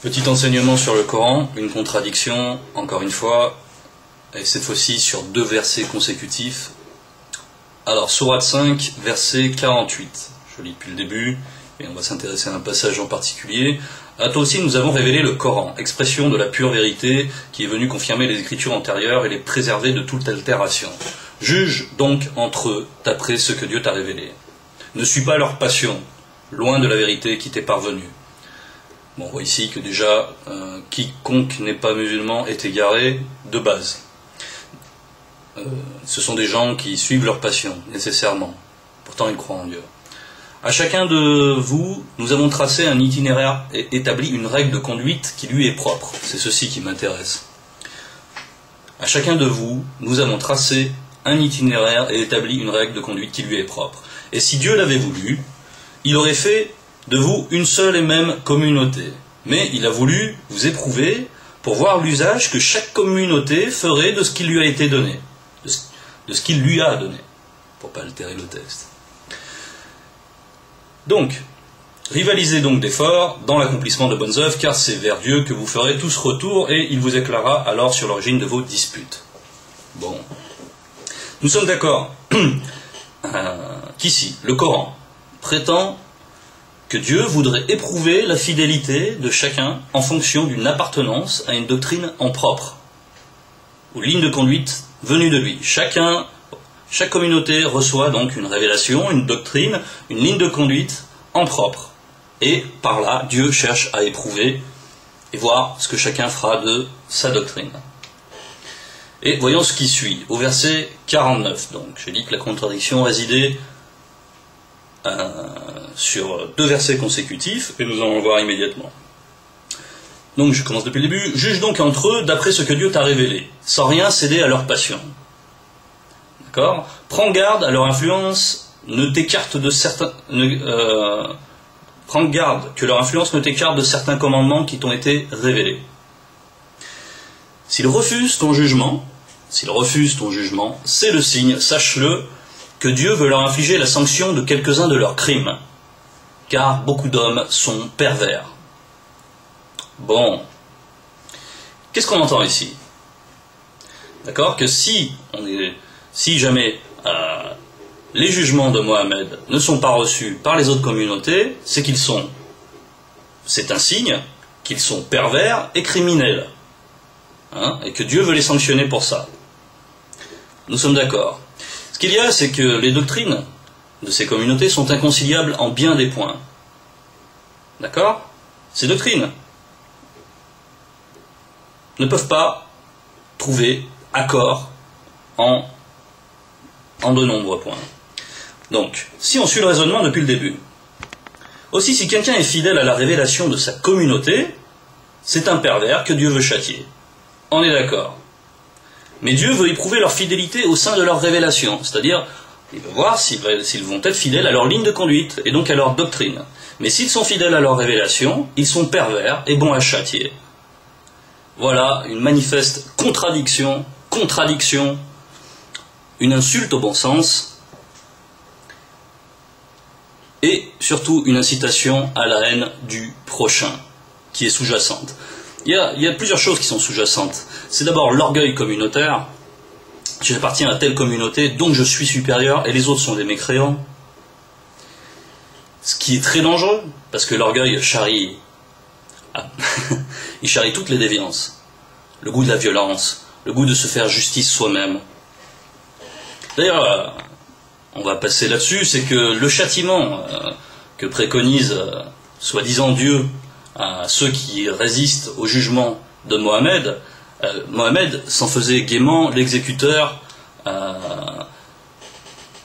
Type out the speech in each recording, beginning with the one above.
Petit enseignement sur le Coran, une contradiction, encore une fois, et cette fois-ci sur 2 versets consécutifs. Alors, Sourate 5, verset 48. Je lis depuis le début, et on va s'intéresser à un passage en particulier. À toi aussi nous avons révélé le Coran, expression de la pure vérité, qui est venue confirmer les écritures antérieures et les préserver de toute altération. Juge donc entre eux, d'après ce que Dieu t'a révélé. Ne suis pas leur passion, loin de la vérité qui t'est parvenue. Bon, on voit ici que déjà, quiconque n'est pas musulman est égaré de base. Ce sont des gens qui suivent leur passion, nécessairement. Pourtant, ils croient en Dieu. À chacun de vous, nous avons tracé un itinéraire et établi une règle de conduite qui lui est propre. C'est ceci qui m'intéresse. À chacun de vous, nous avons tracé un itinéraire et établi une règle de conduite qui lui est propre. Et si Dieu l'avait voulu, il aurait fait de vous une seule et même communauté. Mais il a voulu vous éprouver pour voir l'usage que chaque communauté ferait de ce qui lui a été donné. De ce qu'il lui a donné. Pour ne pas altérer le texte. Donc, rivalisez donc d'efforts dans l'accomplissement de bonnes œuvres, car c'est vers Dieu que vous ferez tous retour, et il vous éclairera alors sur l'origine de vos disputes. Bon. Nous sommes d'accord qu'ici, le Coran prétend que Dieu voudrait éprouver la fidélité de chacun en fonction d'une appartenance à une doctrine en propre, ou ligne de conduite venue de lui. Chaque communauté reçoit donc une révélation, une doctrine, une ligne de conduite en propre. Et par là, Dieu cherche à éprouver et voir ce que chacun fera de sa doctrine. Et voyons ce qui suit, au verset 49. Donc, j'ai dit que la contradiction résidait sur 2 versets consécutifs, et nous allons le voir immédiatement. Donc, je commence depuis le début. Juge donc entre eux d'après ce que Dieu t'a révélé, sans rien céder à leur passion. D'accord ? Prends garde à leur influence, ne t'écarte de certains. Prends garde que leur influence ne t'écarte de certains commandements qui t'ont été révélés. S'ils refusent ton jugement, c'est le signe, sache-le, que Dieu veut leur infliger la sanction de quelques-uns de leurs crimes, car beaucoup d'hommes sont pervers. Bon, qu'est-ce qu'on entend ici ? D'accord ? Que si jamais les jugements de Mohammed ne sont pas reçus par les autres communautés, c'est un signe qu'ils sont pervers et criminels, et que Dieu veut les sanctionner pour ça. Nous sommes d'accord. Ce qu'il y a, c'est que les doctrines de ces communautés sont inconciliables en bien des points. D'accord ? Ces doctrines ne peuvent pas trouver accord en de nombreux points. Donc, si on suit le raisonnement depuis le début, aussi si quelqu'un est fidèle à la révélation de sa communauté, c'est un pervers que Dieu veut châtier. On est d'accord. Mais Dieu veut éprouver leur fidélité au sein de leur révélation, c'est-à-dire, il veut voir s'ils vont être fidèles à leur ligne de conduite, et donc à leur doctrine. Mais s'ils sont fidèles à leur révélation, ils sont pervers et bons à châtier. Voilà une manifeste contradiction, une insulte au bon sens, et surtout une incitation à la haine du prochain, qui est sous-jacente. Il y a plusieurs choses qui sont sous-jacentes. C'est d'abord l'orgueil communautaire. J'appartiens à telle communauté, donc je suis supérieur, et les autres sont des mécréants. Ce qui est très dangereux, parce que l'orgueil charrie, il charrie toutes les déviances. Le goût de la violence, le goût de se faire justice soi-même. D'ailleurs, on va passer là-dessus, c'est que le châtiment que préconise soi-disant Dieu à ceux qui résistent au jugement de Mohammed, Mohammed s'en faisait gaiement l'exécuteur, un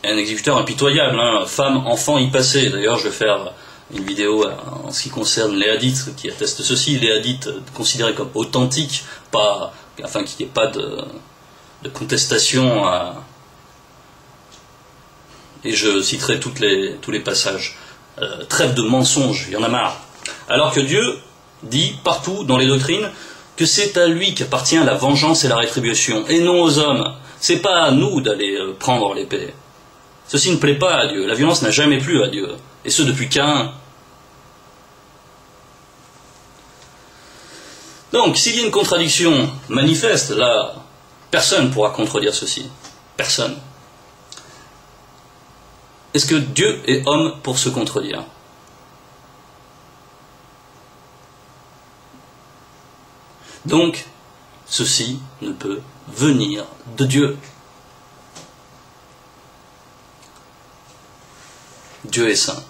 exécuteur impitoyable, femme, enfant, y passait. D'ailleurs, je vais faire une vidéo en ce qui concerne les hadiths qui attestent ceci, les hadiths considérés comme authentiques, afin qu'il n'y ait pas de contestation. Et je citerai tous les passages. Trêve de mensonges, il y en a marre. Alors que Dieu dit partout dans les doctrines que c'est à lui qu'appartient la vengeance et la rétribution, et non aux hommes. C'est pas à nous d'aller prendre l'épée. Ceci ne plaît pas à Dieu. La violence n'a jamais plu à Dieu, et ce depuis Caïn. Donc, s'il y a une contradiction manifeste, là, personne ne pourra contredire ceci. Personne. Est-ce que Dieu est homme pour se contredire? Donc, ceci ne peut venir de Dieu. Dieu est saint.